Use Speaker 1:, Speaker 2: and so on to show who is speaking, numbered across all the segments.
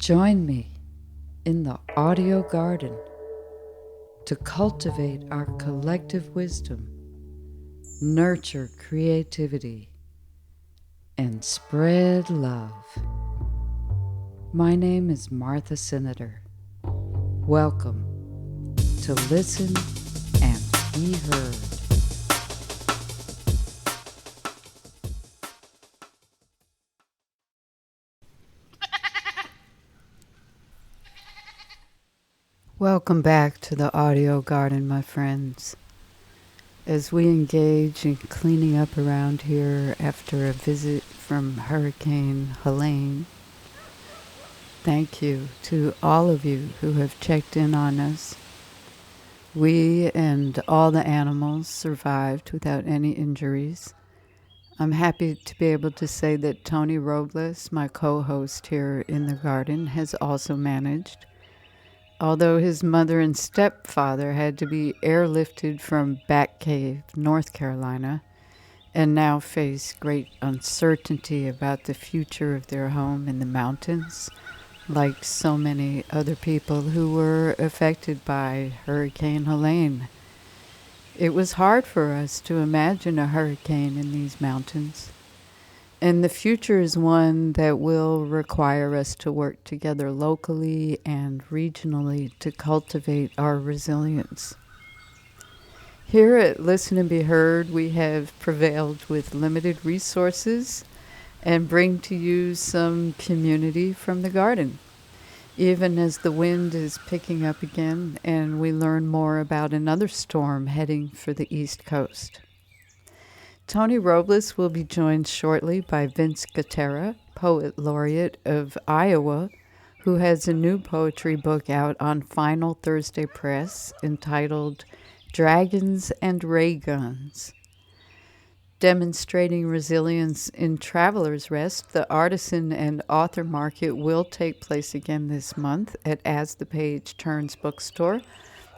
Speaker 1: Join me in the audio garden to cultivate our collective wisdom, nurture creativity, and spread love. My name is Martha Cinader. Welcome to Listen and Be Heard. Welcome back to the audio garden, my friends. As we engage in cleaning up around here after a visit from Hurricane Helene, thank you to all of you who have checked in on us. We and all the animals survived without any injuries. I'm happy to be able to say that Tony Robles, my co-host here in the garden, has also managed. Although his mother and stepfather had to be airlifted from Bat Cave, North Carolina, and now face great uncertainty about the future of their home in the mountains, like so many other people who were affected by Hurricane Helene. It was hard for us to imagine a hurricane in these mountains. And the future is one that will require us to work together locally and regionally to cultivate our resilience. Here at Listen and Be Heard, we have prevailed with limited resources and bring to you some community from the garden, even as the wind is picking up again and we learn more about another storm heading for the East Coast. Tony Robles will be joined shortly by Vince Gotera, Poet Laureate of Iowa, who has a new poetry book out on Final Thursday Press entitled Dragons and Ray Guns. Demonstrating resilience in Traveler's Rest, the artisan and author market will take place again this month at As the Page Turns Bookstore.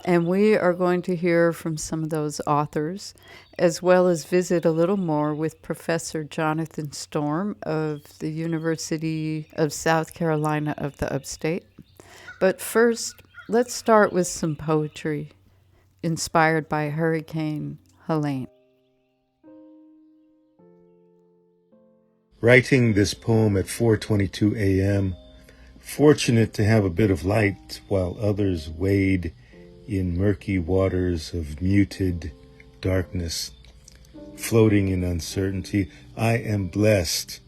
Speaker 1: And we are going to hear from some of those authors, as well as visit a little more with Professor Jonathan Storm of the University of South Carolina of the Upstate. But first, let's start with some poetry inspired by Hurricane Helene.
Speaker 2: Writing this poem at 4:22 a.m., fortunate to have a bit of light while others wade in murky waters of muted darkness, floating in uncertainty. I am blessed.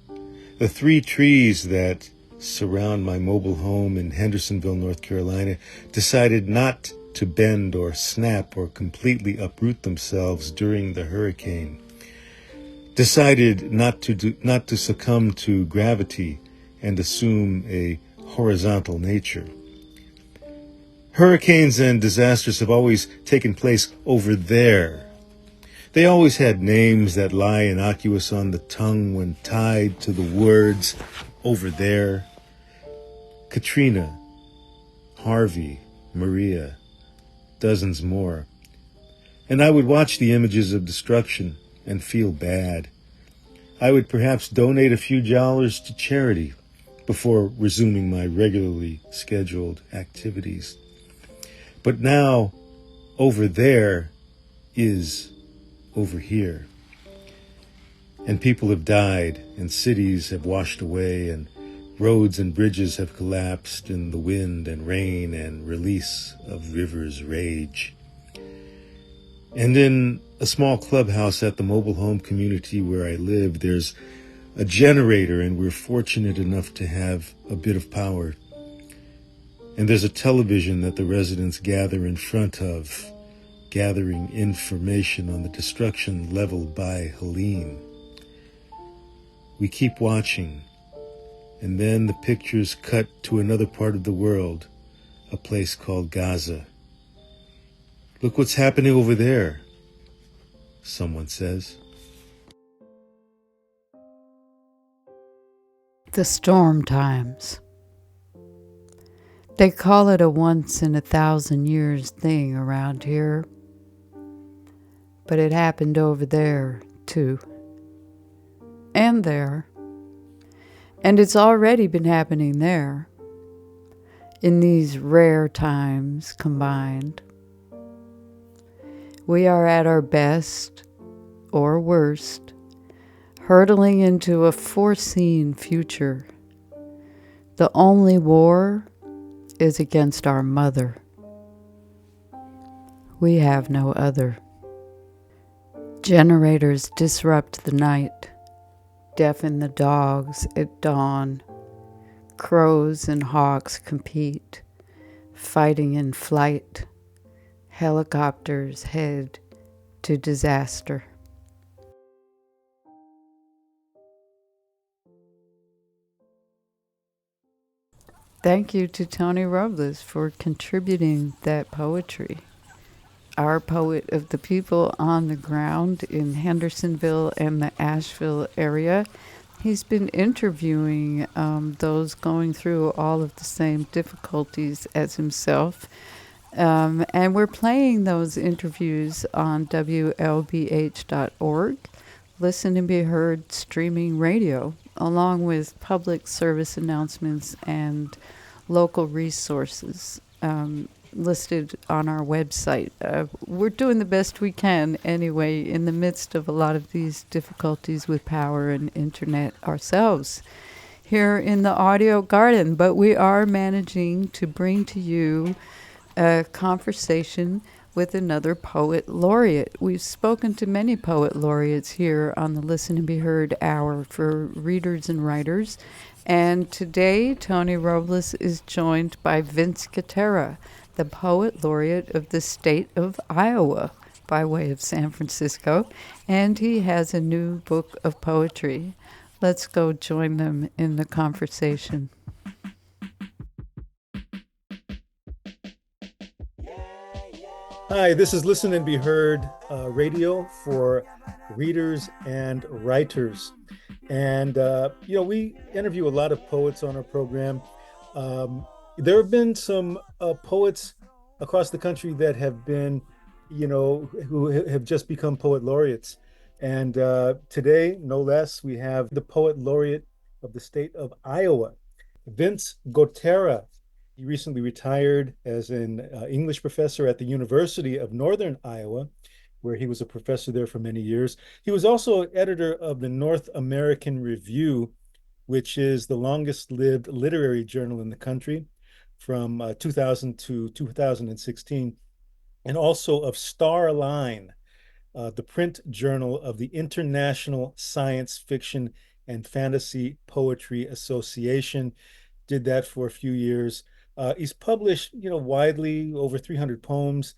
Speaker 2: The 3 trees that surround my mobile home in Hendersonville, North Carolina, decided not to bend or snap or completely uproot themselves during the hurricane. Decided not to succumb to gravity and assume a horizontal nature. Hurricanes and disasters have always taken place over there. They always had names that lie innocuous on the tongue when tied to the words over there. Katrina, Harvey, Maria, dozens more. And I would watch the images of destruction and feel bad. I would perhaps donate a few dollars to charity before resuming my regularly scheduled activities. But now, over there is over here. And people have died, and cities have washed away, and roads and bridges have collapsed in the wind and rain and release of rivers' rage. And in a small clubhouse at the mobile home community where I live, there's a generator, and we're fortunate enough to have a bit of power. And there's a television that the residents gather in front of, gathering information on the destruction leveled by Helene. We keep watching, and then the pictures cut to another part of the world, a place called Gaza. Look what's happening over there, someone says.
Speaker 1: The storm times. They call it a once in 1,000 years thing around here. But it happened over there, too. And there. And it's already been happening there. In these rare times combined, we are at our best or worst, hurtling into a foreseen future. The only war is against our mother. We have no other. Generators disrupt the night, deafen the dogs at dawn. Crows and hawks compete, fighting in flight. Helicopters head to disaster. Thank you to Tony Robles for contributing that poetry. Our poet of the people on the ground in Hendersonville and the Asheville area. He's been interviewing those going through all of the same difficulties as himself. And we're playing those interviews on WLBH.org, Listen and Be Heard streaming radio, along with public service announcements and local resources listed on our website. We're doing the best we can anyway in the midst of a lot of these difficulties with power and internet ourselves here in the audio garden, but we are managing to bring to you a conversation with another poet laureate. We've spoken to many poet laureates here on the Listen and Be Heard Hour for readers and writers. And today, Tony Robles is joined by Vince Gotera, the poet laureate of the state of Iowa by way of San Francisco. And he has a new book of poetry. Let's go join them in the conversation.
Speaker 2: Hi, this is Listen and Be Heard radio for readers and writers. And, we interview a lot of poets on our program. There have been some poets across the country that have been, who have just become poet laureates. And today, no less, we have the poet laureate of the state of Iowa, Vince Gotera. He recently retired as an English professor at the University of Northern Iowa, where he was a professor there for many years. He was also editor of the North American Review, which is the longest-lived literary journal in the country from 2000 to 2016, and also of Starline, the print journal of the International Science Fiction and Fantasy Poetry Association. Did that for a few years. He's published, widely over 300 poems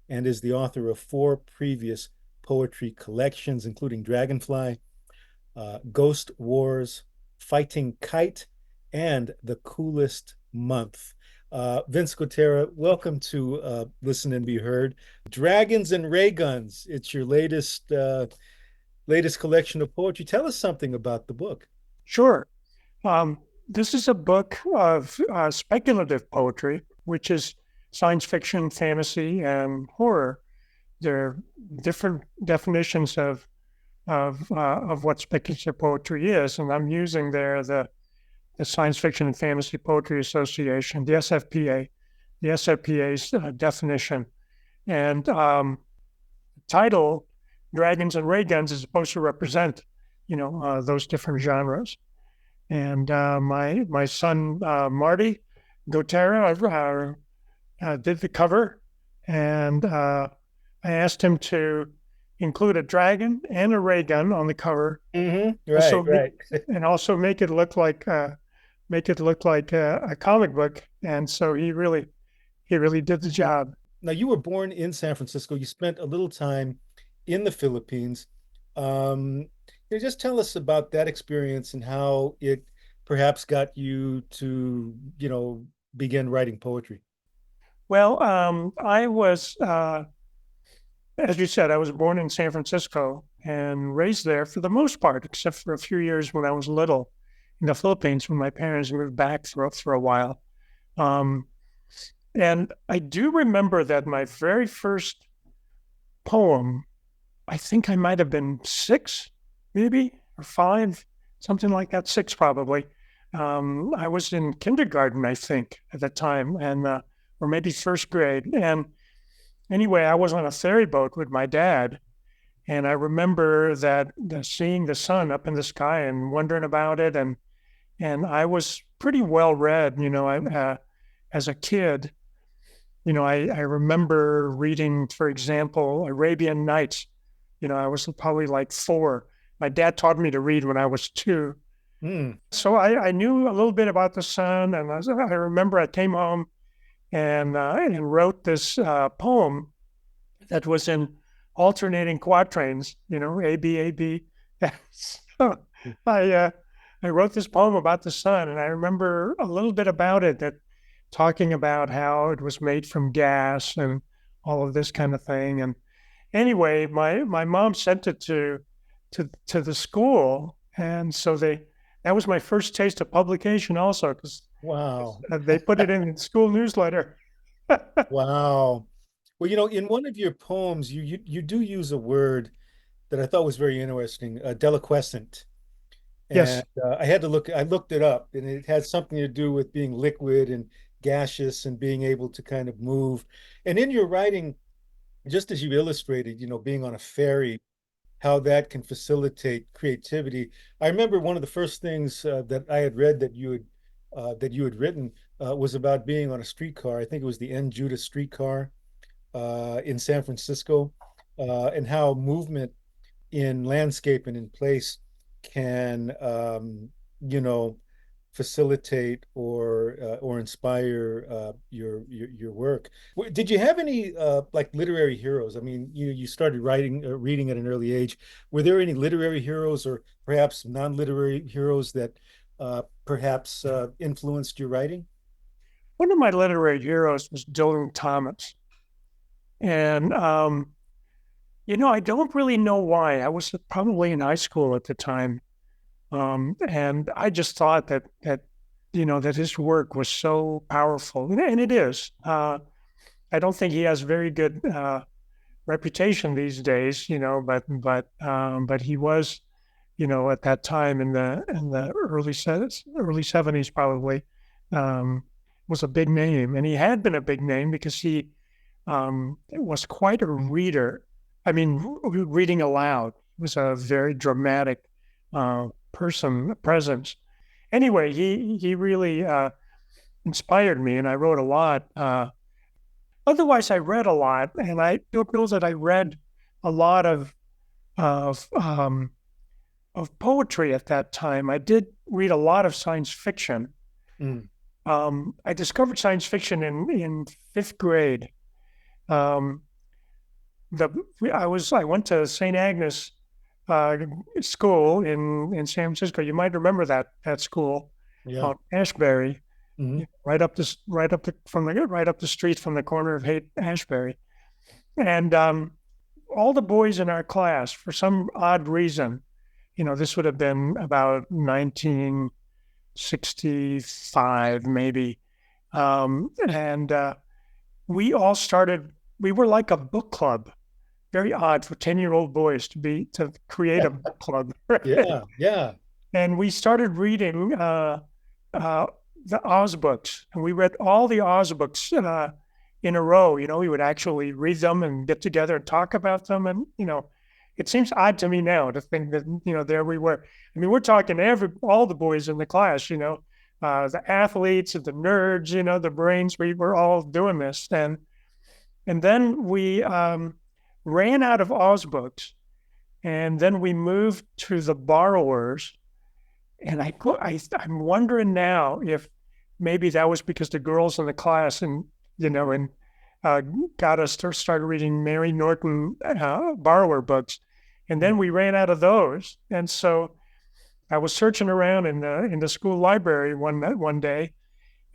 Speaker 2: and is the author of 4 previous poetry collections, including Dragonfly, Ghost Wars, Fighting Kite, and The Coolest Month. Vince Gotera, welcome to Listen and Be Heard. Dragons and Ray Guns. It's your latest collection of poetry. Tell us something about the book.
Speaker 3: Sure. This is a book of speculative poetry, which is science fiction, fantasy, and horror. There are different definitions of what speculative poetry is, and I'm using there the Science Fiction and Fantasy Poetry Association, the SFPA's definition. And title, Dragons and Ray Guns, is supposed to represent, those different genres. And my son, Marty Gotera, did the cover, and I asked him to include a dragon and a ray gun on the cover.
Speaker 2: Mm-hmm. Right.
Speaker 3: And also make it look like a comic book. And so he really did the job.
Speaker 2: Now, you were born in San Francisco. You spent a little time in the Philippines. Just tell us about that experience and how it perhaps got you to, begin writing poetry.
Speaker 3: Well, I was, as you said, I was born in San Francisco and raised there for the most part, except for a few years when I was little in the Philippines when my parents moved back for a while. And I do remember that my very first poem, I think I might have been 6, maybe, or 5, something like that, 6 probably, I was in kindergarten, I think, at the time, and or maybe first grade. And anyway, I was on a ferry boat with my dad, and I remember that seeing the sun up in the sky and wondering about it. And I was pretty well read, as a kid. I remember reading, for example, Arabian Nights. I was probably like 4. My dad taught me to read when I was 2.
Speaker 2: Mm.
Speaker 3: So I knew a little bit about the sun. And I remember I came home and wrote this poem that was in alternating quatrains, A, B, A, B. So I, uh, I wrote this poem about the sun, and I remember a little bit about it, that talking about how it was made from gas and all of this kind of thing. And anyway, my mom sent it to the school, and so that was my first taste of publication, also, because
Speaker 2: Wow.
Speaker 3: they put it in the school newsletter.
Speaker 2: Wow. Well, in one of your poems, you do use a word that I thought was very interesting, deliquescent. And
Speaker 3: Yes.
Speaker 2: I looked it up, and it had something to do with being liquid and gaseous and being able to kind of move. And in your writing, just as you illustrated, being on a ferry, how that can facilitate creativity. I remember one of the first things that I had read that you had written was about being on a streetcar. I think it was the N. Judah streetcar in San Francisco, and how movement in landscape and in place can you know facilitate or inspire your work. Did you have any like literary heroes? I mean, you started writing reading at an early age. Were there any literary heroes or perhaps non-literary heroes that perhaps influenced your writing?
Speaker 3: One of my literary heroes was Dylan Thomas. And, I don't really know why. I was probably in high school at the time. And I just thought that his work was so powerful. And it is. I don't think he has very good reputation these days, but he was, at that time in the early 70s probably, was a big name. And he had been a big name because he was quite a reader. I mean, reading aloud was a very dramatic presence. Anyway, he really inspired me, and I wrote a lot. Otherwise, I read a lot, and I don't know that I read a lot of um, of poetry at that time. I did read a lot of science fiction.
Speaker 2: Mm,
Speaker 3: I discovered science fiction in 5th grade. Um, I went to St. Agnes uh, school in San Francisco. You might remember that school
Speaker 2: yeah.
Speaker 3: on Ashbury,
Speaker 2: Hmm.
Speaker 3: right up the street from the corner of Haight Ashbury. And all the boys in our class, for some odd reason, this would have been about 1965 maybe, and we all started. We were like a book club. Very odd for 10-year-old boys to create a book club, right?
Speaker 2: Yeah, yeah.
Speaker 3: And we started reading uh, the Oz books, and we read all the Oz books in a row. We would actually read them and get together and talk about them. And it seems odd to me now to think that there we were. I mean, we're talking all the boys in the class. The athletes and the nerds. The brains. We were all doing this, and then we ran out of Oz books, and then we moved to the borrowers. And I'm wondering now if maybe that was because the girls in the class and uh, got us to start reading Mary Norton borrower books, and then we ran out of those. And so I was searching around in the school library one day,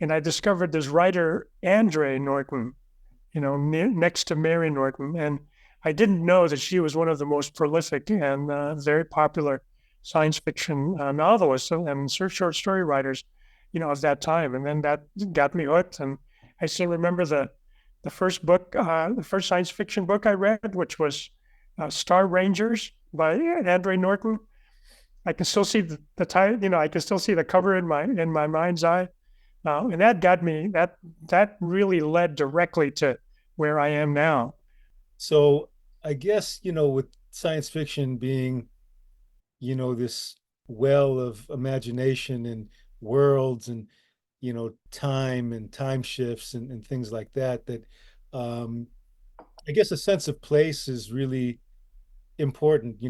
Speaker 3: and I discovered this writer Andre Norton, next to Mary Norton, and I didn't know that she was one of the most prolific and very popular science fiction novelists and short story writers, of that time. And then that got me hooked. And I still remember the first book, the first science fiction book I read, which was Star Rangers by Andre Norton. I can still see the title. I can still see the cover in my mind's eye. And that got me. That really led directly to where I am now.
Speaker 2: So I guess, with science fiction being, this well of imagination and worlds and, time and time shifts and things like that, um, I guess a sense of place is really important,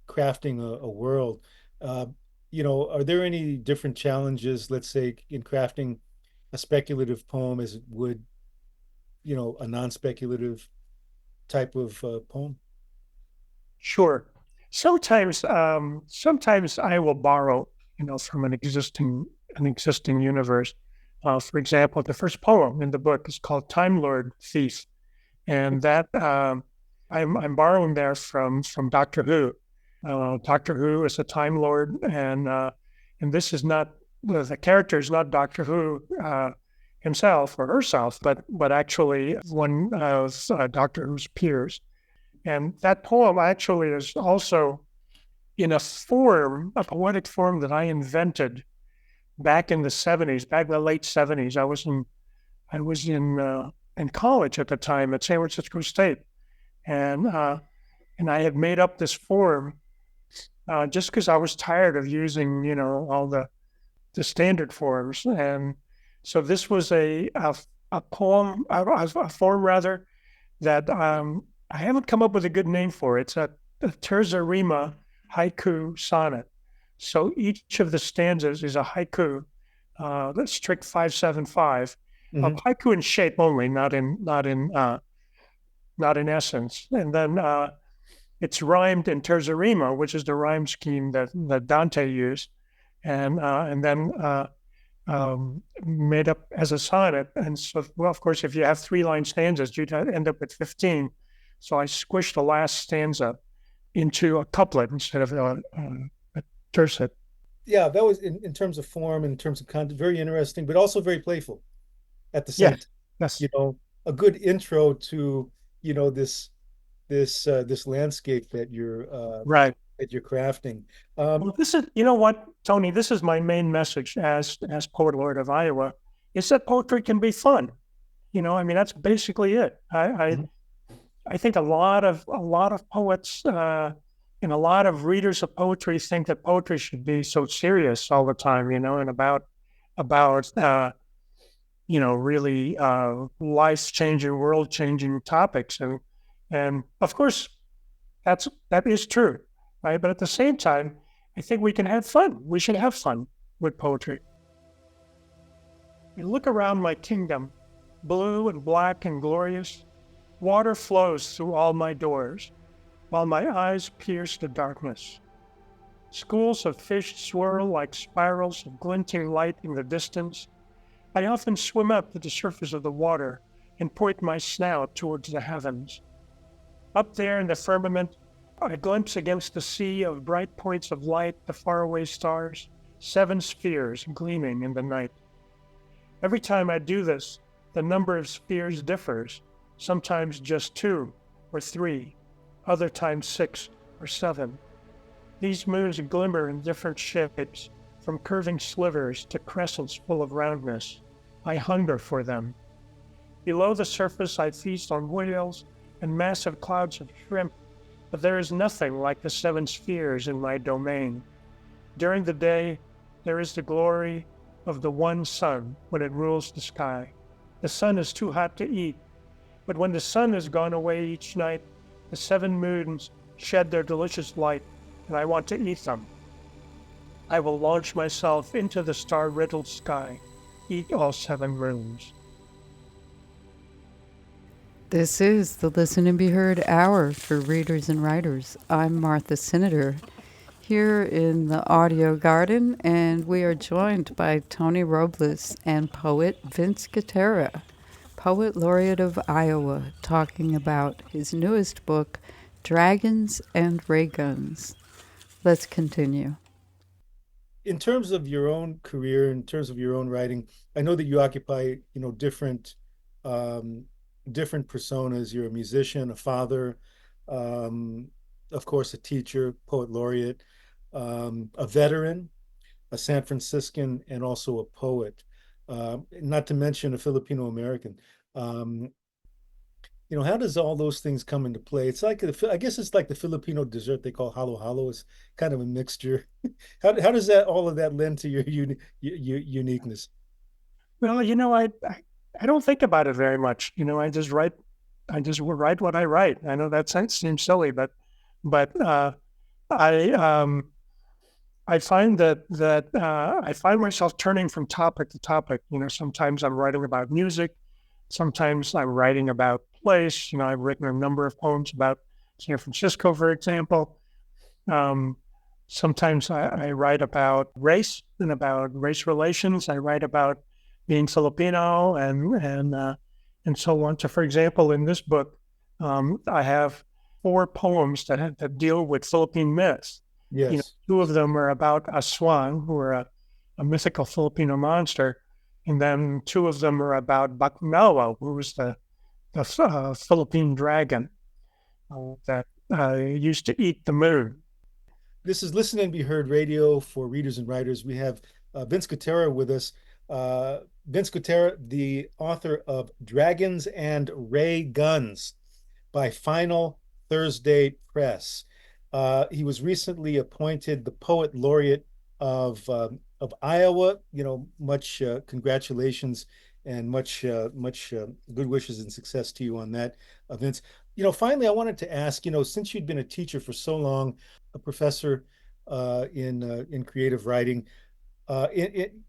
Speaker 2: crafting a world. Uh, are there any different challenges, let's say, in crafting a speculative poem as it would, a non-speculative type of poem?
Speaker 3: Sure. Sometimes I will borrow, from an existing universe. For example, the first poem in the book is called "Time Lord Thief," and that I'm borrowing there from Doctor Who. Doctor Who is a Time Lord, and this is not the character is not Doctor Who himself or herself, but actually one of Doctor Who's peers. And that poem actually is also in a poetic form that I invented back in the '70s, back in the late '70s. I was in college at the time at San Francisco State, and I had made up this form just because I was tired of using all the standard forms. And so this was a poem, a form rather, that I haven't come up with a good name for. It's a terza rima haiku sonnet. So each of the stanzas is a haiku. That's strict 575.
Speaker 2: Hmm.
Speaker 3: Haiku in shape only, not in essence. And then it's rhymed in terza rima, which is the rhyme scheme that Dante used, and then made up as a sonnet. And so, well, of course, if you have 3-line stanzas, you'd end up with 15. So I squished the last stanza into a couplet instead of a tercet.
Speaker 2: Yeah, that was in terms of form, in terms of content, very interesting, but also very playful at the same
Speaker 3: Yes,
Speaker 2: time.
Speaker 3: yes,
Speaker 2: A good intro to, this landscape
Speaker 3: right.
Speaker 2: that you're crafting.
Speaker 3: Well, you know what, Tony, this is my main message as poet laureate of Iowa, is that poetry can be fun. I mean, that's basically it.
Speaker 2: Mhm.
Speaker 3: I think a lot of poets and a lot of readers of poetry think that poetry should be so serious all the time, and about really life changing, world changing topics, and of course that is true, right? But at the same time, I think we can have fun. We should have fun with poetry. I look around my kingdom, blue and black and glorious. Water flows through all my doors, while my eyes pierce the darkness. Schools of fish swirl like spirals of glinting light in the distance. I often swim up to the surface of the water and point my snout towards the heavens. Up there in the firmament, I glimpse against the sea of bright points of light the faraway stars, 7 spheres gleaming in the night. Every time I do this, the number of spheres differs, sometimes just 2 or 3, other times 6 or 7. These moons glimmer in different shapes, from curving slivers to crescents full of roundness. I hunger for them. Below the surface, I feast on whales and massive clouds of shrimp, but there is nothing like the 7 spheres in my domain. During the day, there is the glory of the one sun when it rules the sky. The sun is too hot to eat, but when the sun has gone away each night, the 7 moons shed their delicious light, and I want to eat them. I will launch myself into the star-riddled sky, eat all 7 moons.
Speaker 1: This is the Listen and Be Heard Hour for readers and writers. I'm Martha Cinader here in the audio garden, and we are joined by Tony Robles and poet Vince Gotera, Poet Laureate of Iowa, talking about his newest book, Dragons and Ray Guns. Let's continue.
Speaker 2: In terms of your own career, in terms of your own writing, I know that you occupy, um, different personas. You're a musician, a father, um, of course, a teacher, poet laureate. a veteran, a San Franciscan, and also a poet, not to mention a Filipino American. Um, how does all those things come into play? It's like, I guess it's like the Filipino dessert they call halo halo. It's kind of a mixture. How does that all of that lend to your uniqueness?
Speaker 3: Well, I don't think about it very much. I just write what I write. I know that seems silly, but I I find that I find myself turning from topic to topic. Sometimes I'm writing about music, sometimes I'm writing about place. I've written a number of poems about San Francisco, for example. Um, Sometimes I write about race and about race relations. I write about being Filipino and so on. So, for example, in this book, I have four poems that deal with Philippine myths.
Speaker 2: Yes.
Speaker 3: Two of them are about aswang, who are a mythical Filipino monster, and then two of them are about Bakunawa, who is the Philippine dragon that used to eat the moon.
Speaker 2: This is Listen and Be Heard Radio for readers and writers. We have Vince Gotera with us. Vince Gotera, the author of Dragons and Ray Guns by Final Thursday Press. He was recently appointed the Poet Laureate of Iowa. Much congratulations and much good wishes and success to you on that, Vince. Finally, I wanted to ask, since you'd been a teacher for so long, a professor in creative writing,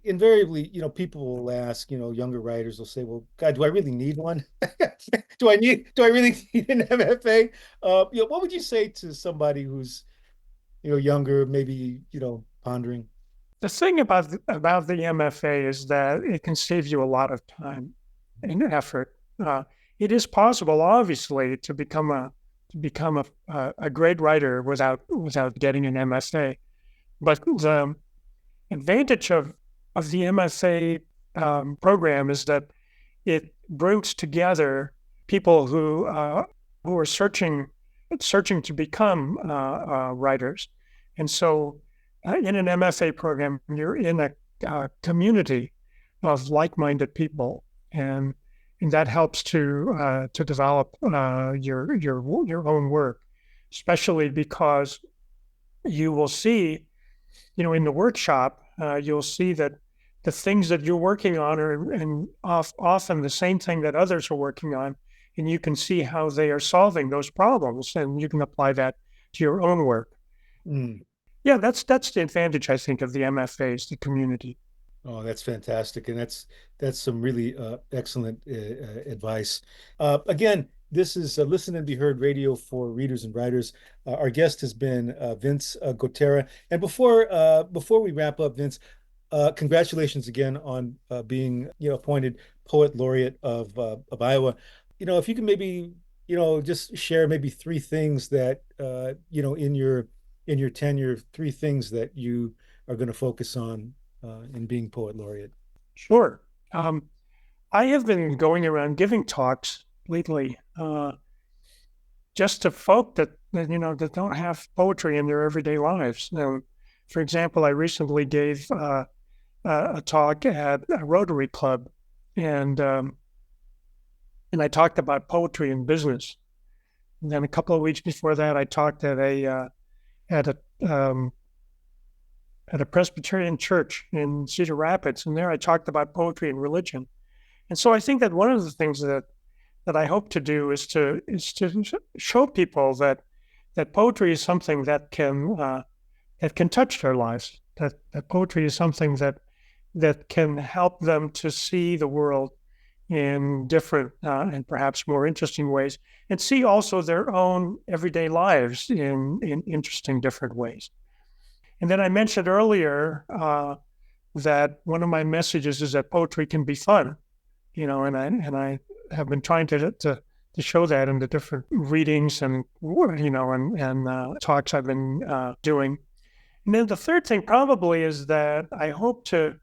Speaker 2: invariably, people will ask, younger writers will say, "Well, God, do I really need one? Do I really need an MFA?" What would you say to somebody who's, younger, maybe, pondering?
Speaker 3: The thing about the MFA is that it can save you a lot of time and effort. It is possible, obviously, to become a great writer without getting an MFA. But the advantage of the MFA program is that it brings together people who are searching to become writers, and so in an MFA program, you're in a community of like-minded people, and that helps to develop your own work, especially because you will see, in the workshop, you'll see that the things that you're working on are often the same thing that others are working on, and you can see how they are solving those problems, and you can apply that to your own work.
Speaker 2: Mm.
Speaker 3: Yeah, that's the advantage, I think, of the MFAs, the community.
Speaker 2: Oh, that's fantastic, and that's some really excellent advice. Again, this is Listen and Be Heard Radio for readers and writers. Our guest has been Vince Gotera. And before we wrap up, Vince, congratulations again on being appointed Poet Laureate of Iowa. If you can maybe just share maybe three things that in your tenure, three things that you are going to focus on in being Poet Laureate.
Speaker 3: Sure. Um, I have been going around giving talks lately, just to folk that don't have poetry in their everyday lives. For example, I recently gave a talk at a Rotary Club, and um, and I talked about poetry in business. And then a couple of weeks before that, I talked at a um, at a Presbyterian church in Cedar Rapids, and there I talked about poetry and religion. And so I think that one of the things that I hope to do is to show people that poetry is something that can touch their lives. That poetry is something that can help them to see the world in different and perhaps more interesting ways, and see also their own everyday lives in interesting different ways. And then I mentioned earlier that one of my messages is that poetry can be fun, and I have been trying to show that in the different readings and talks I've been doing. And then the third thing probably is that I hope to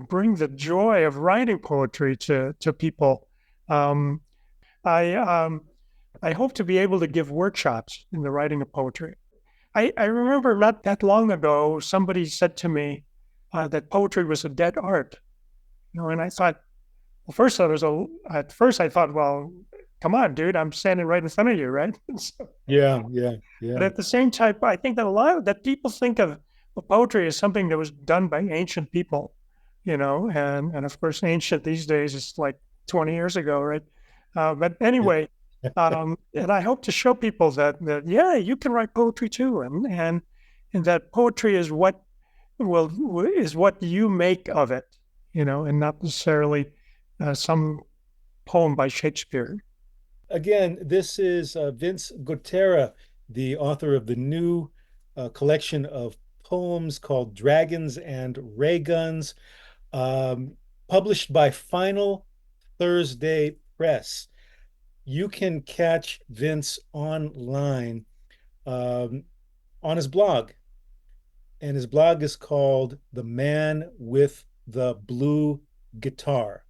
Speaker 3: bring the joy of writing poetry to people. Um, I um, I hope to be able to give workshops in the writing of poetry. I remember not that long ago, somebody said to me that poetry was a dead art. And I thought, well, at first I thought, well, come on, dude, I'm standing right in front of you, right?
Speaker 2: Yeah,
Speaker 3: But
Speaker 2: yeah.
Speaker 3: at the same time, I think that a lot that people think of poetry as something that was done by ancient people, and of course, ancient these days is like 20 years ago, right? But anyway, and I hope to show people that yeah, you can write poetry too, and that poetry is what you make of it, and not necessarily some poem by Shakespeare.
Speaker 2: Again, this is Vince Gotera, the author of the new collection of poems called Dragons and Ray Guns, um, published by Final Thursday Press. You can catch Vince online um, on his blog, and his blog is called The Man with the Blue Guitar.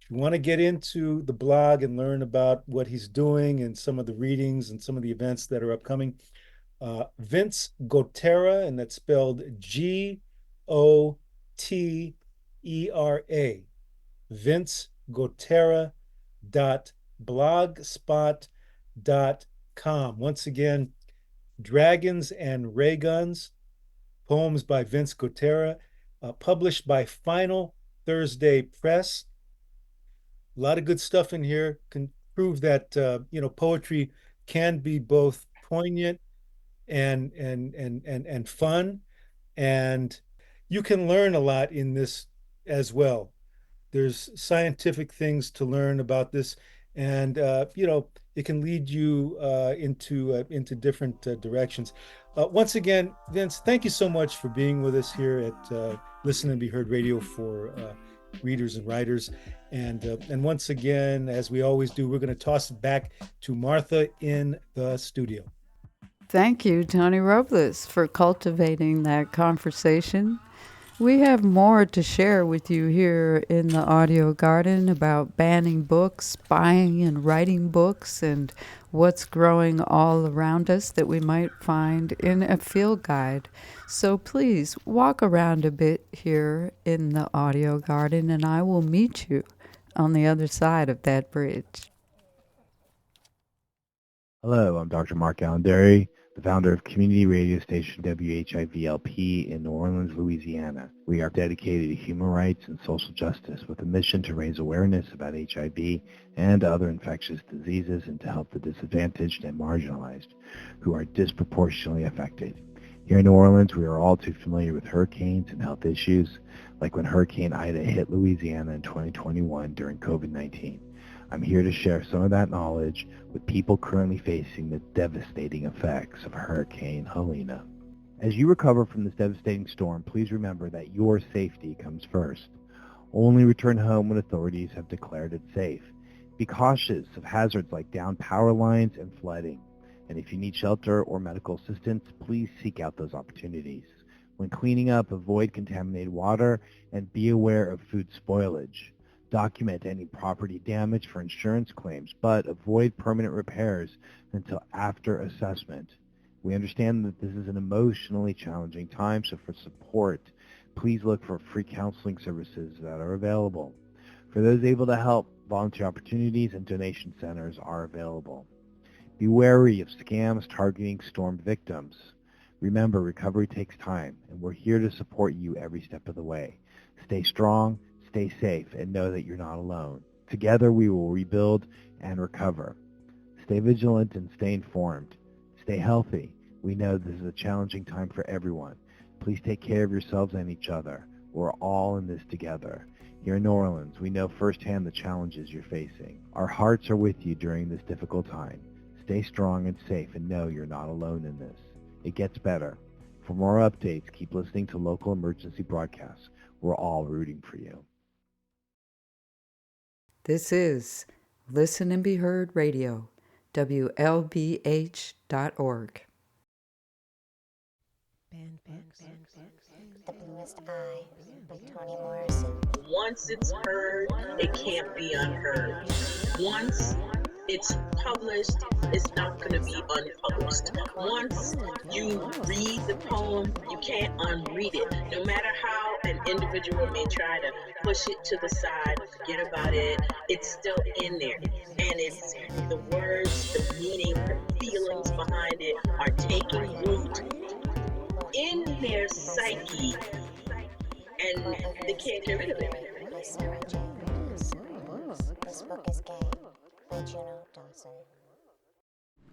Speaker 2: If you want to get into the blog and learn about what he's doing and some of the readings and some of the events that are upcoming, Vince Gotera, and that's spelled Gotera, Vince Gotera blogspot.com. Once again, Dragons and Ray Guns, poems by Vince Gotera, published by Final Thursday Press. A lot of good stuff in here can prove that poetry can be both poignant and fun, and you can learn a lot in this as well. There's scientific things to learn about this, and it can lead you into different directions. Once again, Vince, thank you so much for being with us here at Listen and Be Heard Radio for readers and writers. And once again, as we always do, we're going to toss it back to Martha in the studio.
Speaker 1: Thank you, Tony Robles, for cultivating that conversation. We have more to share with you here in the audio garden about banning books, buying and writing books, and what's growing all around us that we might find in a field guide. So please walk around a bit here in the audio garden, and I will meet you on the other side of that bridge.
Speaker 4: Hello, I'm Dr. Mark Allenderry, the founder of community radio station WHIVLP in New Orleans, Louisiana. We are dedicated to human rights and social justice with a mission to raise awareness about HIV and other infectious diseases and to help the disadvantaged and marginalized who are disproportionately affected. Here in New Orleans, we are all too familiar with hurricanes and health issues, like when Hurricane Ida hit Louisiana in 2021 during COVID-19. I'm here to share some of that knowledge with people currently facing the devastating effects of Hurricane Helene. As you recover from this devastating storm, please remember that your safety comes first. Only return home when authorities have declared it safe. Be cautious of hazards like downed power lines and flooding. And if you need shelter or medical assistance, please seek out those opportunities. When cleaning up, avoid contaminated water and be aware of food spoilage. Document any property damage for insurance claims, but avoid permanent repairs until after assessment. We understand that this is an emotionally challenging time, so for support, please look for free counseling services that are available. For those able to help, volunteer opportunities and donation centers are available. Be wary of scams targeting storm victims. Remember, recovery takes time, and we're here to support you every step of the way. Stay strong, stay safe, and know that you're not alone. Together we will rebuild and recover. Stay vigilant and stay informed. Stay healthy. We know this is a challenging time for everyone. Please take care of yourselves and each other. We're all in this together. Here in New Orleans, we know firsthand the challenges you're facing. Our hearts are with you during this difficult time. Stay strong and safe and know you're not alone in this. It gets better. For more updates, keep listening to local emergency broadcasts. We're all rooting for you.
Speaker 1: This is Listen and Be Heard Radio, WLBH.org.
Speaker 5: The Bluest Eye by Toni Morrison.
Speaker 6: Once it's heard, it can't be unheard. Once it's published, it's not going to be unpublished. Once you read the poem, you can't unread it. No matter how an individual may try to push it to the side, forget about it, it's still in there. And it's the words, the meaning, the feelings behind it are taking root in their psyche, and they can't get rid of it.
Speaker 5: This book is gay by Juno Dawson.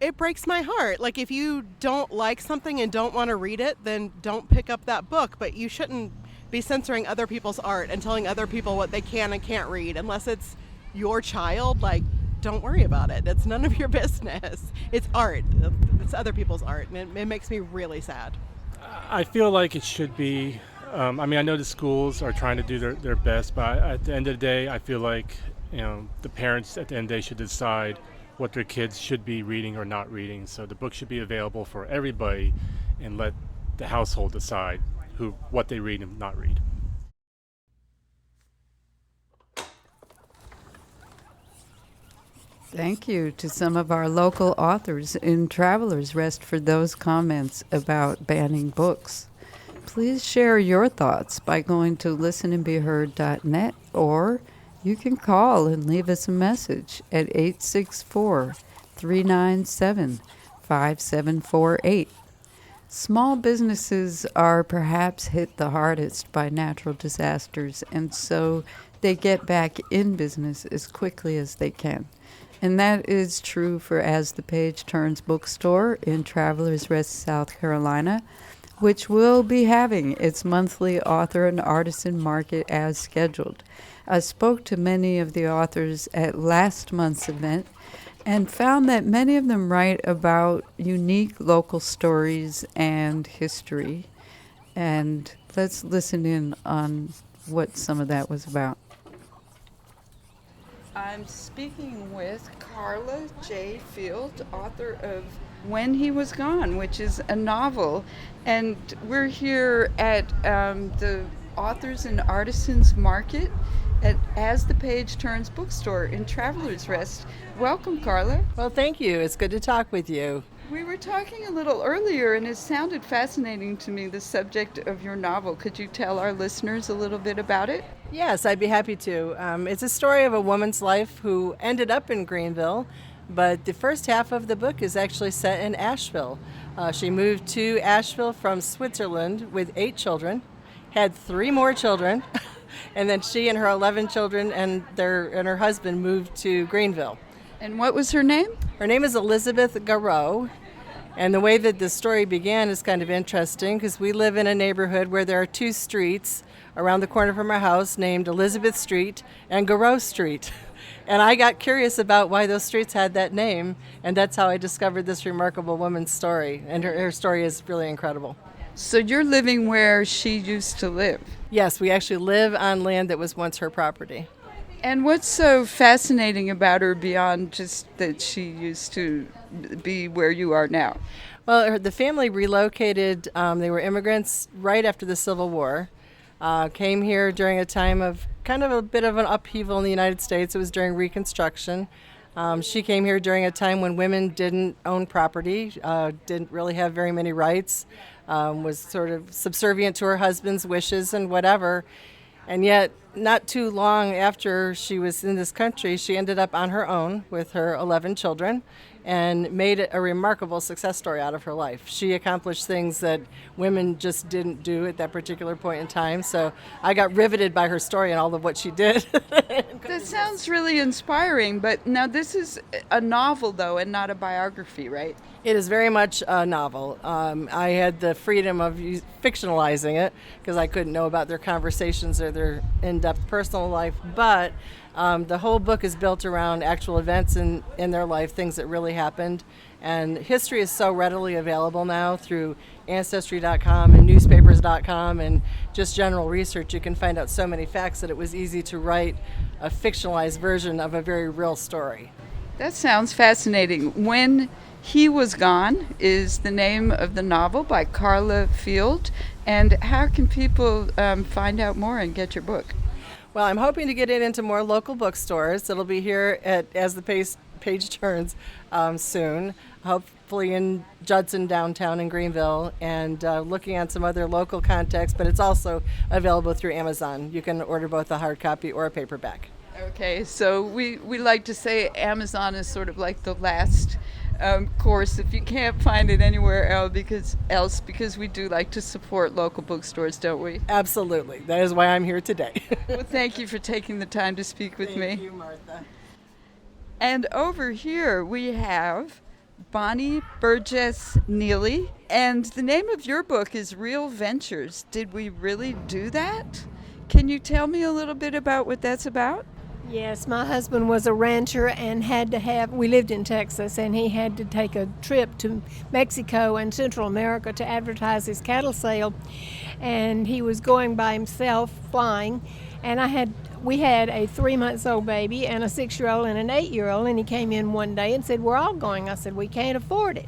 Speaker 7: It breaks my heart. Like, if you don't like something and don't want to read it, then don't pick up that book. But you shouldn't be censoring other people's art and telling other people what they can and can't read unless it's your child. Like, don't worry about it. It's none of your business. It's art. It's other people's art, and it makes me really sad.
Speaker 8: I feel like it should be. I know the schools are trying to do their best, but at the end of the day, I feel like the parents at the end of the day should decide what their kids should be reading or not reading. So the book should be available for everybody, and let the household decide what they read and not read.
Speaker 1: Thank you to some of our local authors in Travelers Rest for those comments about banning books. Please share your thoughts by going to listenandbeheard.net, or you can call and leave us a message at 864-397-5748. Small businesses are perhaps hit the hardest by natural disasters, and so they get back in business as quickly as they can. And that is true for As the Page Turns Bookstore in Travelers Rest, South Carolina, which will be having its monthly author and artisan market as scheduled. I spoke to many of the authors at last month's event and found that many of them write about unique local stories and history. And let's listen in on what some of that was about. I'm speaking with Carla J. Field, author of When He Was Gone, which is a novel. And we're here at the Authors and Artisans Market at As the Page Turns Bookstore in Travelers Rest. Welcome, Carla.
Speaker 9: Well, thank you. It's good to talk with you.
Speaker 1: We were talking a little earlier, and it sounded fascinating to me, the subject of your novel. Could you tell our listeners a little bit about it?
Speaker 9: Yes, I'd be happy to. It's a story of a woman's life who ended up in Greenville, but the first half of the book is actually set in Asheville. She moved to Asheville from Switzerland with 8 children, had 3 more children, and then she and her 11 children and her husband moved to Greenville.
Speaker 1: And what was her name?
Speaker 9: Her name is Elizabeth Garreau, and the way that the story began is kind of interesting because we live in a neighborhood where there are 2 streets around the corner from our house named Elizabeth Street and Garreau Street. And I got curious about why those streets had that name, and that's how I discovered this remarkable woman's story, and her story is really incredible.
Speaker 1: So you're living where she used to live?
Speaker 9: Yes, we actually live on land that was once her property.
Speaker 1: And what's so fascinating about her beyond just that she used to be where you are now?
Speaker 9: Well, the family relocated. They were immigrants right after the Civil War. Came here during a time of kind of a bit of an upheaval in the United States. It was during Reconstruction. She came here during a time when women didn't own property, didn't really have very many rights, was sort of subservient to her husband's wishes and whatever. And yet, not too long after she was in this country, she ended up on her own with her 11 children and made a remarkable success story out of her life. She accomplished things that women just didn't do at that particular point in time. So I got riveted by her story and all of what she did.
Speaker 1: That sounds really inspiring, but now this is a novel, though, and not a biography, right?
Speaker 9: It is very much a novel. I had the freedom of fictionalizing it because I couldn't know about their conversations or their in-depth personal life, but the whole book is built around actual events in their life, things that really happened. And history is so readily available now through Ancestry.com and newspapers.com and just general research. You can find out so many facts that it was easy to write a fictionalized version of a very real story.
Speaker 1: That sounds fascinating. When He Was Gone is the name of the novel by Carla Field. And how can people find out more and get your book?
Speaker 9: Well, I'm hoping to get it into more local bookstores. It'll be here at As the page turns soon, hopefully in Judson downtown in Greenville, and looking at some other local contexts, but it's also available through Amazon. You can order both a hard copy or a paperback.
Speaker 10: Okay, so we like to say Amazon is sort of like the last course if you can't find it anywhere else because we do like to support local bookstores, don't we?
Speaker 9: Absolutely. That is why I'm here today.
Speaker 10: Well, thank you for taking the time to speak with me.
Speaker 9: Thank you, Martha.
Speaker 10: And over here we have Bonnie Burgess Neely, and the name of your book is Real Ventures. Did we really do that? Can you tell me a little bit about what that's about?
Speaker 11: Yes, my husband was a rancher and we lived in Texas, and he had to take a trip to Mexico and Central America to advertise his cattle sale, and he was going by himself flying, and we had a 3-month-old baby and a 6-year-old and an 8-year-old, and he came in one day and said, "We're all going." I said, "We can't afford it."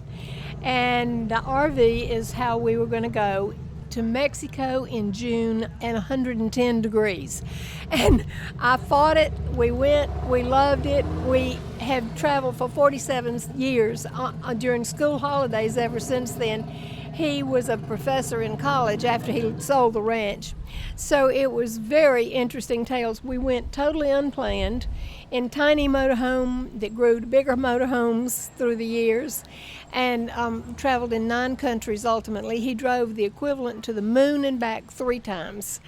Speaker 11: And the RV is how we were going to go to Mexico in June and 110 degrees. And I fought it. We went. We loved it. We have traveled for 47 years during school holidays ever since then. He was a professor in college after he sold the ranch. So it was very interesting tales. We went totally unplanned in tiny motorhome that grew to bigger motorhomes through the years, and traveled in 9 countries ultimately. He drove the equivalent to the moon and back 3 times.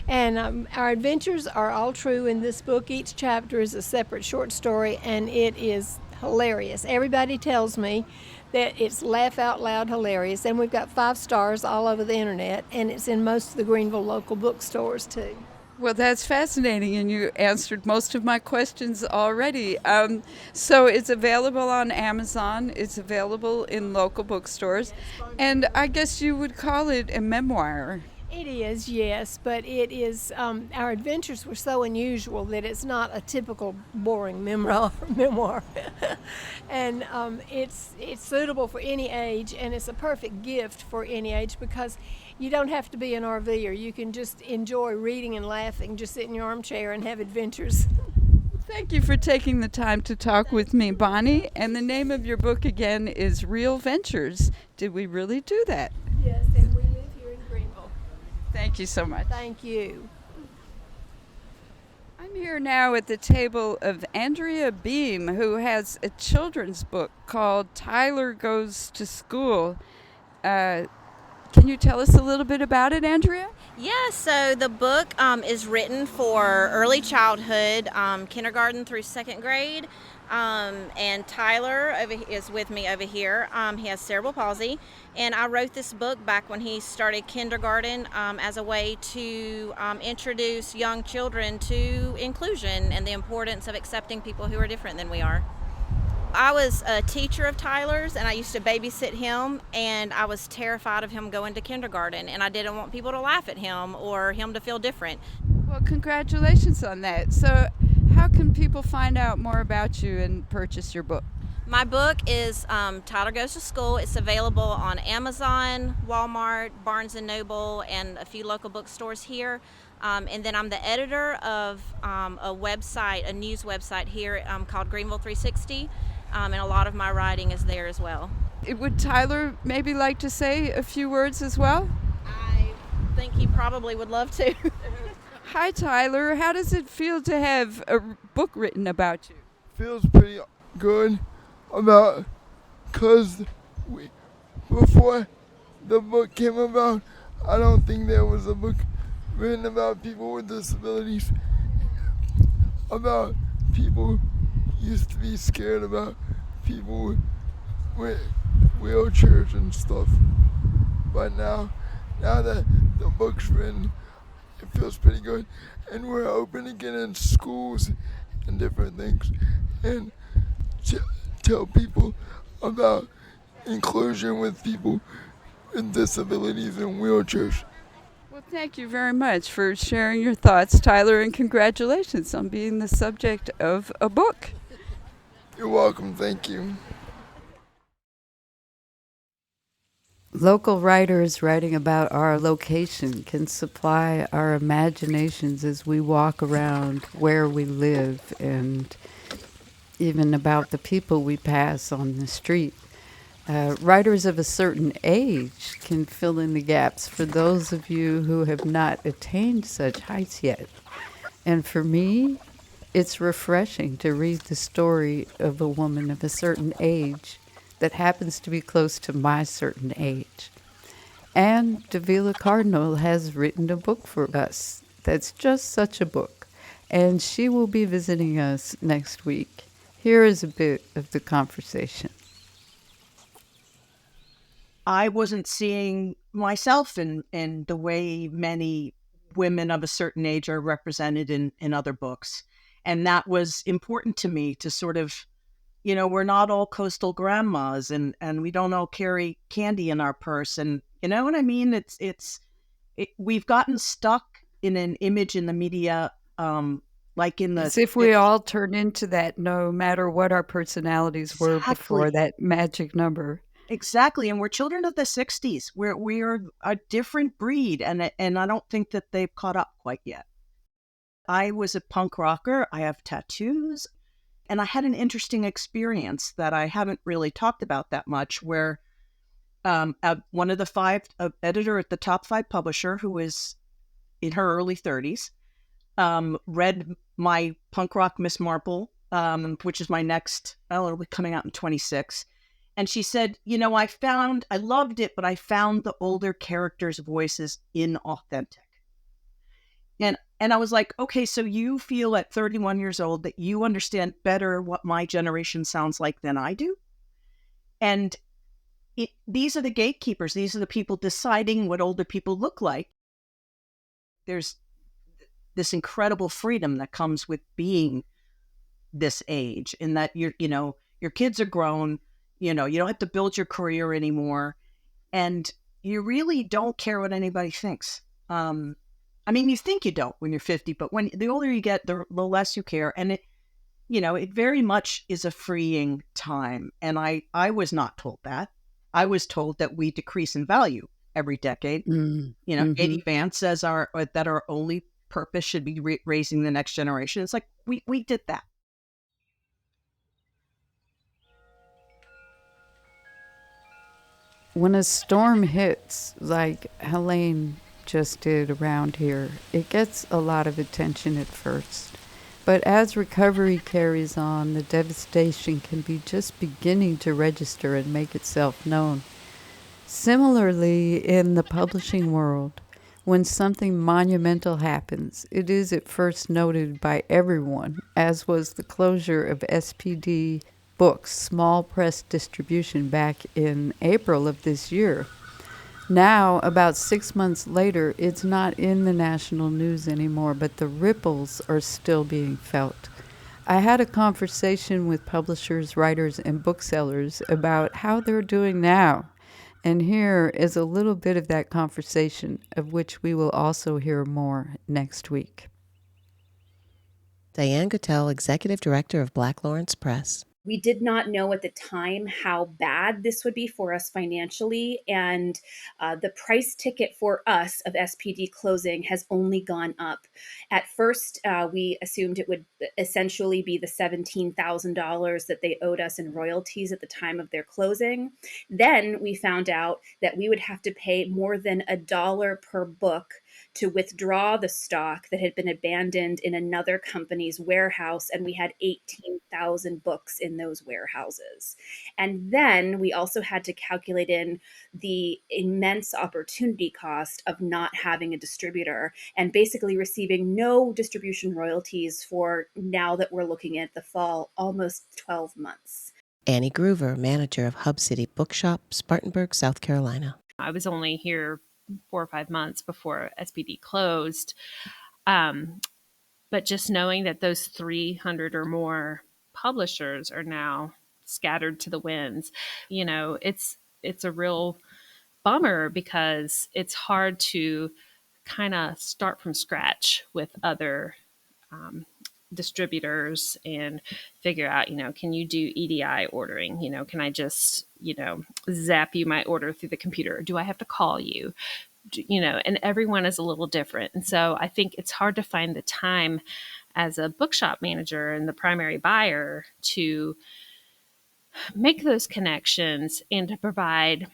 Speaker 11: And our adventures are all true in this book. Each chapter is a separate short story, and it is hilarious. Everybody tells me that it's laugh out loud hilarious, and we've got 5 stars all over the internet, and it's in most of the Greenville local bookstores too.
Speaker 10: Well, that's fascinating, and you answered most of my questions already. So it's available on Amazon. It's available in local bookstores, and I guess you would call it a memoir.
Speaker 11: It is, yes, but it is, our adventures were so unusual that it's not a typical boring memoir. And it's suitable for any age, and it's a perfect gift for any age because you don't have to be an RVer. You can just enjoy reading and laughing, just sit in your armchair and have adventures.
Speaker 10: Thank you for taking the time to talk with me, Bonnie. And the name of your book again is Real Ventures. Did we really do that?
Speaker 11: Yes, and we live here in Greenville.
Speaker 10: Thank you so much.
Speaker 11: Thank you.
Speaker 10: I'm here now at the table of Andrea Beam, who has a children's book called Tyler Goes to School. Can you tell us a little bit about it, Andrea?
Speaker 5: Yeah, so the book is written for early childhood, kindergarten through 2nd grade. And Tyler is with me over here. He has cerebral palsy, and I wrote this book back when he started kindergarten as a way to introduce young children to inclusion and the importance of accepting people who are different than we are. I was a teacher of Tyler's, and I used to babysit him, and I was terrified of him going to kindergarten, and I didn't want people to laugh at him or him to feel different.
Speaker 10: Well, congratulations on that. So how can people find out more about you and purchase your book?
Speaker 5: My book is Tyler Goes to School. It's available on Amazon, Walmart, Barnes & Noble, and a few local bookstores here. And then I'm the editor of a news website here called Greenville 360. And a lot of my writing is there as well.
Speaker 10: Would Tyler maybe like to say a few words as well?
Speaker 5: I think he probably would love to.
Speaker 10: Hi, Tyler. How does it feel to have a book written about you?
Speaker 12: Feels pretty good because before the book came about, I don't think there was a book written about people with disabilities, about people used to be scared about people with wheelchairs and stuff. But now that the book's written, it feels pretty good. And we're open again in schools and different things. And tell people about inclusion with people with disabilities and wheelchairs.
Speaker 10: Well, thank you very much for sharing your thoughts, Tyler, and congratulations on being the subject of a book.
Speaker 12: You're welcome. Thank you.
Speaker 1: Local writers writing about our location can supply our imaginations as we walk around where we live and even about the people we pass on the street. Writers of a certain age can fill in the gaps for those of you who have not attained such heights yet. And for me, it's refreshing to read the story of a woman of a certain age that happens to be close to my certain age. Ann Davila Cardinal has written a book for us that's just such a book, and she will be visiting us next week. Here is a bit of the conversation.
Speaker 13: I wasn't seeing myself in the way many women of a certain age are represented in other books. And that was important to me to sort of, we're not all coastal grandmas and we don't all carry candy in our purse. And you know what I mean? We've gotten stuck in an image in the media, like in the...
Speaker 1: As if we all turn into that no matter what our personalities were before that magic number.
Speaker 13: Exactly. And we're children of the 60s. We're a different breed. And I don't think that they've caught up quite yet. I was a punk rocker. I have tattoos. And I had an interesting experience that I haven't really talked about that much, where one of the five, editor at the top 5 publisher, who is in her early 30s, read my punk rock Miss Marple, which is my next, it'll be coming out in 26. And she said, I loved it, but I found the older characters' voices inauthentic. And I was like, okay, so you feel at 31 years old that you understand better what my generation sounds like than I do? And these are the gatekeepers. These are the people deciding what older people look like. There's this incredible freedom that comes with being this age, in that your kids are grown. You don't have to build your career anymore. And you really don't care what anybody thinks. You think you don't when you're 50, but when the older you get, the less you care. And it very much is a freeing time. And I was not told that. I was told that we decrease in value every decade. J.D. Vance says that our only purpose should be raising the next generation. It's like, we did that.
Speaker 1: When a storm hits, like Helene just did around here, it gets a lot of attention at first. But as recovery carries on, the devastation can be just beginning to register and make itself known. Similarly, in the publishing world, when something monumental happens, it is at first noted by everyone, as was the closure of SPD Books' small press distribution back in April of this year. Now, about 6 months later, it's not in the national news anymore, but the ripples are still being felt. I had a conversation with publishers, writers, and booksellers about how they're doing now. And here is a little bit of that conversation, of which we will also hear more next week.
Speaker 14: Diane Gottel, Executive Director of Black Lawrence Press.
Speaker 15: We did not know at the time how bad this would be for us financially, and the price ticket for us of SPD closing has only gone up. At first, we assumed it would essentially be the $17,000 that they owed us in royalties at the time of their closing. Then we found out that we would have to pay more than $1 per book to withdraw the stock that had been abandoned in another company's warehouse, and we had 18,000 books in those warehouses. And then we also had to calculate in the immense opportunity cost of not having a distributor and basically receiving no distribution royalties for, now that we're looking at the fall, almost 12 months.
Speaker 14: Annie Groover, manager of Hub City Bookshop, Spartanburg, South Carolina.
Speaker 16: I was only here 4 or 5 months before SPD closed. But just knowing that those 300 or more publishers are now scattered to the winds, it's a real bummer, because it's hard to kind of start from scratch with other distributors and figure out, can you do EDI ordering? Can I just, zap you my order through the computer? Do I have to call you? And everyone is a little different. And so I think it's hard to find the time as a bookshop manager and the primary buyer to make those connections and to provide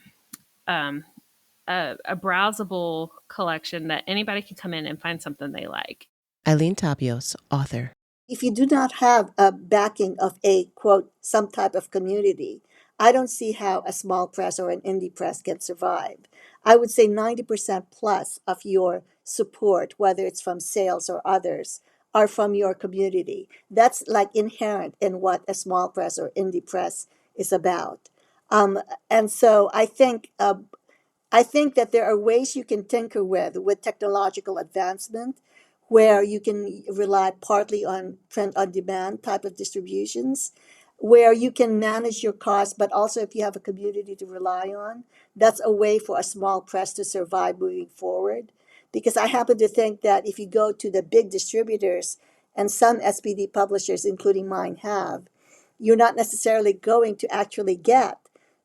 Speaker 16: a browsable collection that anybody can come in and find something they like.
Speaker 14: Eileen Tapios, author.
Speaker 17: If you do not have a backing of a, quote, some type of community, I don't see how a small press or an indie press can survive. I would say 90% plus of your support, whether it's from sales or others, are from your community. That's like inherent in what a small press or indie press is about. And so I think that there are ways you can tinker with technological advancement where you can rely partly on print on demand type of distributions, where you can manage your costs, but also if you have a community to rely on, that's a way for a small press to survive moving forward. Because I happen to think that if you go to the big distributors, and some SPD publishers, including mine, have, you're not necessarily going to actually get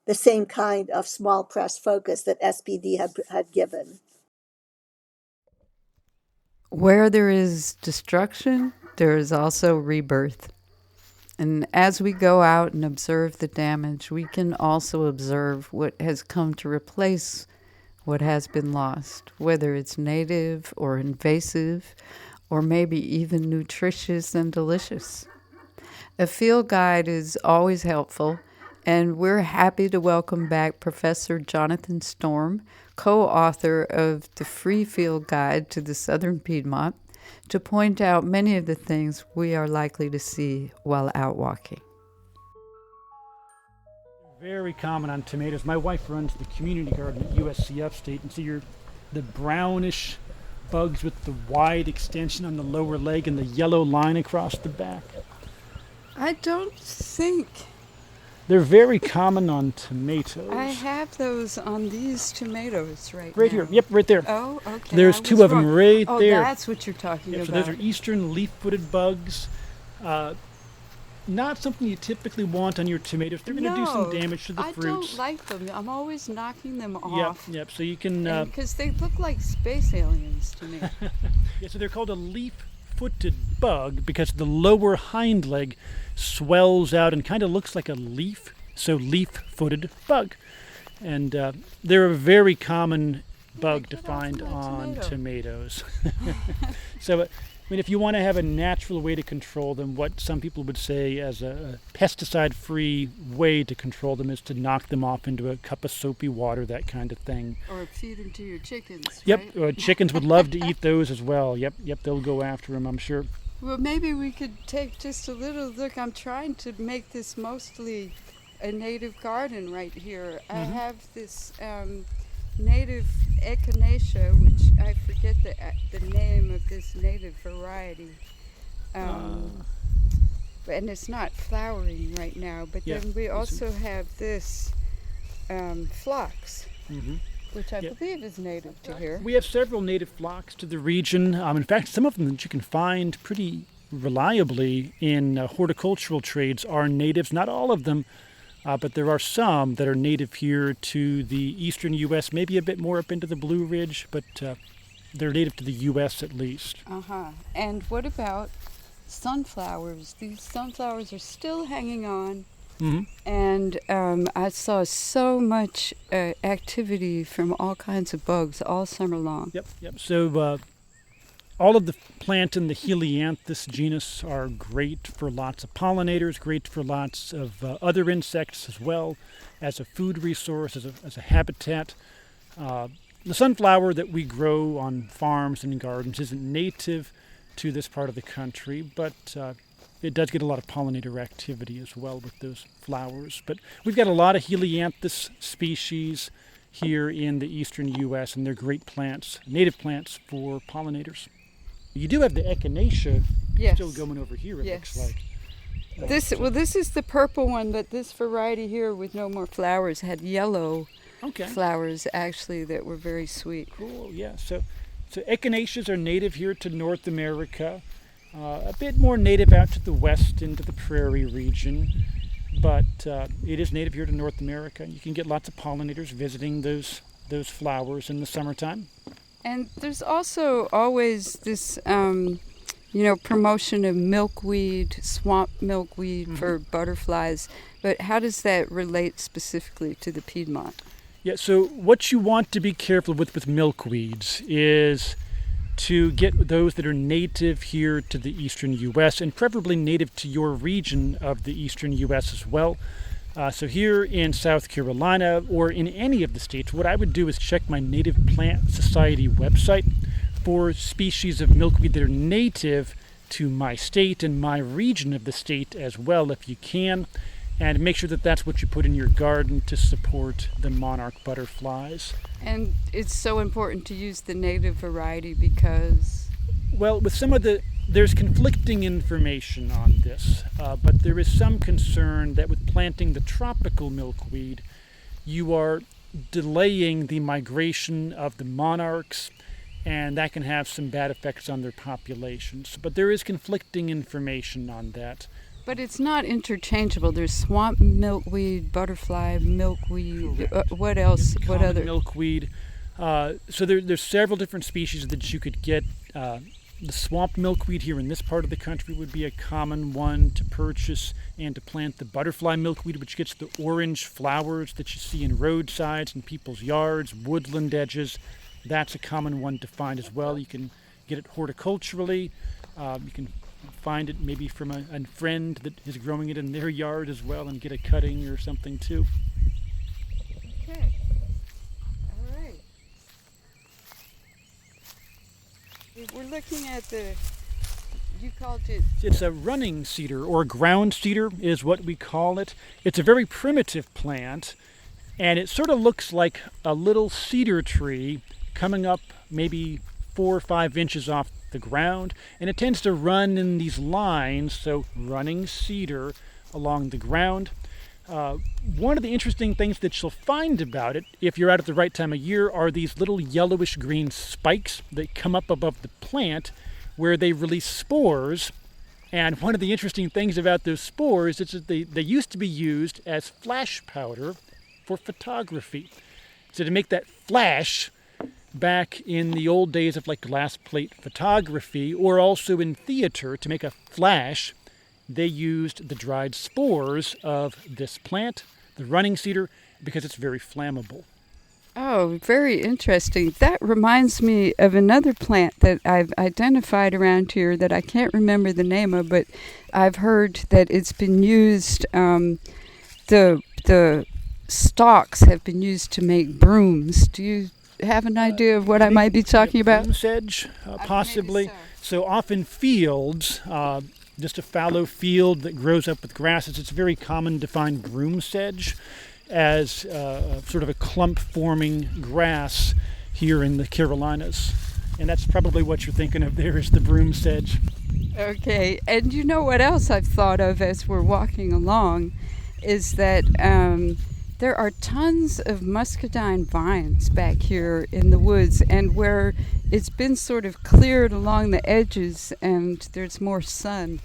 Speaker 17: the same kind of small press focus that SPD had given.
Speaker 1: Where there is destruction, there is also rebirth. And as we go out and observe the damage, we can also observe what has come to replace what has been lost, whether it's native or invasive, or maybe even nutritious and delicious. A field guide is always helpful, and we're happy to welcome back Professor Jonathan Storm, co-author of the Free Field Guide to the Southern Piedmont, to point out many of the things we are likely to see while out walking.
Speaker 18: Very common on tomatoes. My wife runs the community garden at USC Upstate, and so the brownish bugs with the wide extension on the lower leg and the yellow line across the back.
Speaker 1: I don't think
Speaker 18: they're very common on tomatoes.
Speaker 19: I have those on these tomatoes right
Speaker 18: now. Here. Yep, right there.
Speaker 19: Oh, okay.
Speaker 18: There's two of them right there.
Speaker 19: Oh, that's what you're talking about.
Speaker 18: So those are eastern leaf-footed bugs. Not something you typically want on your tomatoes. They're going to do some damage to the fruits.
Speaker 19: I don't like them. I'm always knocking them off.
Speaker 18: Yep. So you can...
Speaker 19: Because they look like space aliens to me.
Speaker 18: Yeah, so they're called a leaf-footed bug because the lower hind leg swells out and kind of looks like a leaf. So leaf-footed bug. And they're a very common bug to find on tomatoes. So... I mean, if you want to have a natural way to control them, what some people would say as a pesticide-free way to control them is to knock them off into a cup of soapy water, that kind of thing.
Speaker 19: Or feed them to your chickens,
Speaker 18: Yep,
Speaker 19: right?
Speaker 18: Chickens would love to eat those as well. Yep, they'll go after them, I'm sure.
Speaker 19: Well, maybe we could take just a little look. I'm trying to make this mostly a native garden right here. I have this... native echinacea, which I forget the name of this native variety, and it's not flowering right now. But then we also have this phlox, which I believe is native to here.
Speaker 18: We have several native phlox to the region. In fact, some of them that you can find pretty reliably in horticultural trades are natives. Not all of them. But there are some that are native here to the eastern U.S., maybe a bit more up into the Blue Ridge, but they're native to the U.S. at least.
Speaker 19: And what about sunflowers? These sunflowers are still hanging on. And I saw so much activity from all kinds of bugs all summer long.
Speaker 18: Yep. So all of the plants in the Helianthus genus are great for lots of pollinators, great for lots of other insects as well, as a food resource, as a habitat. The sunflower that we grow on farms and in gardens isn't native to this part of the country, but it does get a lot of pollinator activity as well with those flowers. But we've got a lot of Helianthus species here in the eastern U.S., and they're great plants, native plants for pollinators. You do have the echinacea still going over here, it looks like.
Speaker 19: This is the purple one, but this variety here with no more flowers had yellow flowers actually that were very sweet.
Speaker 18: Cool, yeah. So echinaceas are native here to North America, a bit more native out to the west into the prairie region, but it is native here to North America. You can get lots of pollinators visiting those flowers in the summertime.
Speaker 19: And there's also always this promotion of milkweed, swamp milkweed for butterflies. But how does that relate specifically to the Piedmont?
Speaker 18: Yeah, so what you want to be careful with milkweeds is to get those that are native here to the eastern U.S. and preferably native to your region of the eastern U.S. as well. So here in South Carolina or in any of the states, what I would do is check my Native Plant Society website for species of milkweed that are native to my state and my region of the state as well, if you can, and make sure that that's what you put in your garden to support the monarch butterflies.
Speaker 19: And it's so important to use the native variety because...
Speaker 18: Well, with some of there's conflicting information on this, but there is some concern that with planting the tropical milkweed, you are delaying the migration of the monarchs, and that can have some bad effects on their populations. But there is conflicting information on that.
Speaker 19: But it's not interchangeable. There's swamp milkweed, butterfly milkweed, what else? What other?
Speaker 18: Milkweed. So there's several different species that you could get. The swamp milkweed here in this part of the country would be a common one to purchase and to plant. The butterfly milkweed, which gets the orange flowers that you see in roadsides and people's yards, woodland edges, that's a common one to find as well. You can get it horticulturally. You can find it maybe from a friend that is growing it in their yard as well and get a cutting or something too.
Speaker 19: Okay. All right. We're looking at you called it...
Speaker 18: It's a running cedar, or ground cedar is what we call it. It's a very primitive plant, and it sort of looks like a little cedar tree coming up maybe 4 or 5 inches off the ground, and it tends to run in these lines, so running cedar along the ground. One of the interesting things that you'll find about it, if you're out at the right time of year, are these little yellowish green spikes that come up above the plant where they release spores. And one of the interesting things about those spores is that they used to be used as flash powder for photography. So to make that flash back in the old days of like glass plate photography, or also in theater to make a flash, they used the dried spores of this plant, the running cedar, because it's very flammable.
Speaker 19: Oh, very interesting. That reminds me of another plant that I've identified around here that I can't remember the name of, but I've heard that it's been used, the stalks have been used to make brooms. Do you have an idea of what I might be talking about?
Speaker 18: Broom sedge, possibly. So often fields, just a fallow field that grows up with grasses, it's very common to find broom sedge as sort of a clump-forming grass here in the Carolinas. And that's probably what you're thinking of there is the broom sedge.
Speaker 19: Okay, and you know what else I've thought of as we're walking along is that there are tons of muscadine vines back here in the woods, and where it's been sort of cleared along the edges and there's more sun.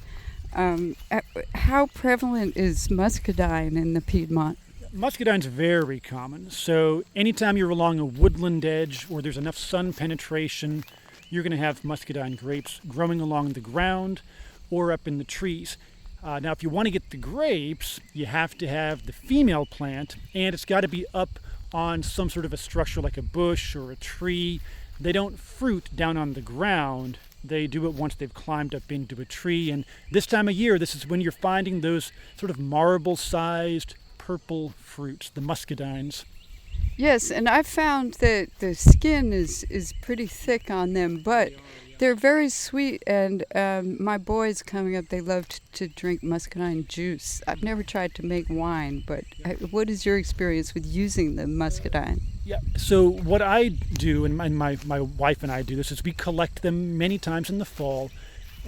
Speaker 19: How prevalent is muscadine in the Piedmont?
Speaker 18: Muscadine's very common. So anytime you're along a woodland edge or there's enough sun penetration, you're going to have muscadine grapes growing along the ground or up in the trees. Now, if you want to get the grapes, you have to have the female plant, and it's got to be up on some sort of a structure like a bush or a tree. They don't fruit down on the ground. They do it once they've climbed up into a tree. And this time of year, this is when you're finding those sort of marble-sized purple fruits, the muscadines.
Speaker 19: Yes, and I found that the skin is pretty thick on them, but they're very sweet, and my boys coming up, they love to drink muscadine juice. I've never tried to make wine, but what is your experience with using the muscadine?
Speaker 18: Yeah, so what I do, and my wife and I do this, is we collect them many times in the fall,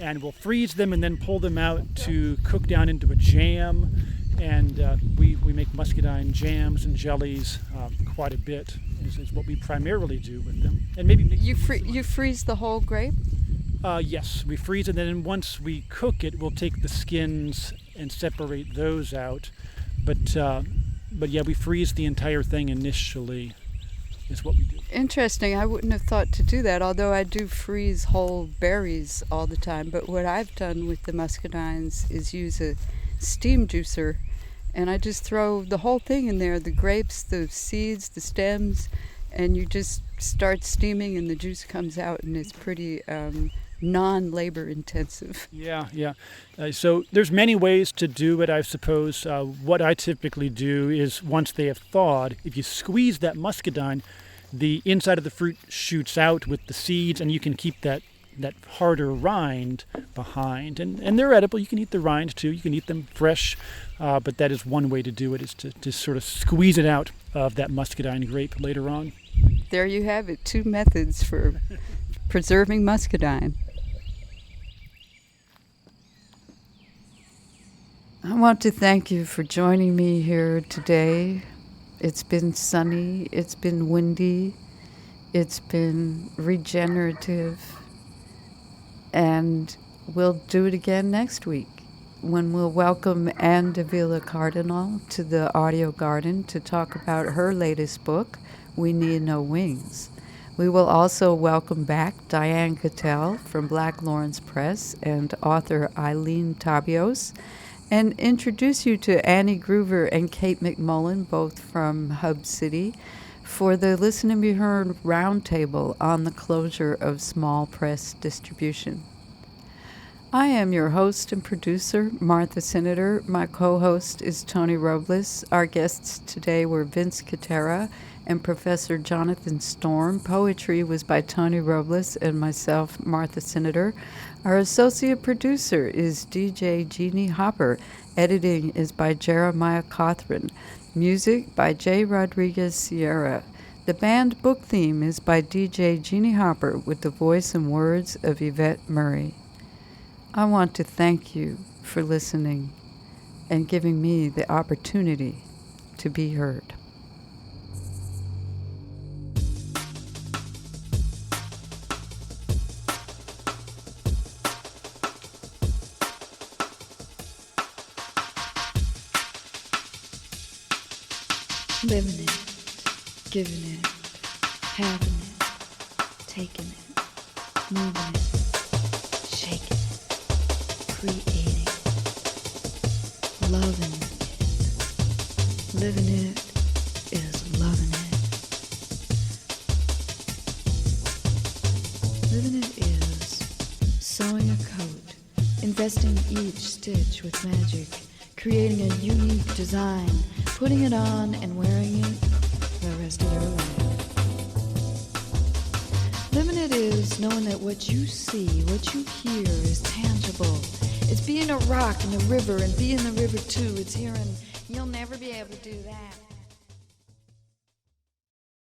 Speaker 18: and we'll freeze them and then pull them out to cook down into a jam. And we make muscadine jams and jellies quite a bit, is what we primarily do with them. And maybe
Speaker 19: you freeze the whole grape?
Speaker 18: Yes, we freeze it, and then once we cook it, we'll take the skins and separate those out. But yeah, we freeze the entire thing initially. is what we do.
Speaker 19: Interesting. I wouldn't have thought to do that, although I do freeze whole berries all the time. But what I've done with the muscadines is use a steam juicer, and I just throw the whole thing in there, the grapes, the seeds, the stems, and you just start steaming and the juice comes out, and it's pretty non-labor intensive.
Speaker 18: Yeah. So there's many ways to do it, I suppose. What I typically do is once they have thawed, if you squeeze that muscadine, the inside of the fruit shoots out with the seeds, and you can keep that harder rind behind. And they're edible. You can eat the rind too. You can eat them fresh. But that is one way to do it, is to sort of squeeze it out of that muscadine grape later on.
Speaker 19: There you have it, 2 methods for preserving muscadine.
Speaker 1: I want to thank you for joining me here today. It's been sunny, it's been windy, it's been regenerative, and we'll do it again next week when we'll welcome Ann Davila Cardinal to the Audio Garden to talk about her latest book, We Need No Wings. We will also welcome back Diane Cattell from Black Lawrence Press and author Eileen Tabios, and introduce you to Annie Groover and Kate McMullen, both from Hub City, for the Listen and Be Heard roundtable on the closure of small press distribution. I am your host and producer, Martha Cinader. My co-host is Tony Robles. Our guests today were Vince Gotera and Professor Jonathan Storm. Poetry was by Tony Robles and myself, Martha Cinader. Our associate producer is DJ Jeannie Hopper. Editing is by Jeremiah Cothran. Music by J. Rodriguez Sierra. The band book theme is by DJ Jeannie Hopper with the voice and words of Yvette Murray. I want to thank you for listening and giving me the opportunity to be heard.
Speaker 20: Living it, giving it, having it, taking it, moving it, shaking it, creating it, loving it. Living it is loving it. Living it is sewing a coat, investing each stitch with magic, creating a unique design, putting it on and wearing it the rest of your life. Living it is knowing that what you see, what you hear is tangible. It's being a rock in a river and being the river too. It's hearing you'll never be able to do that.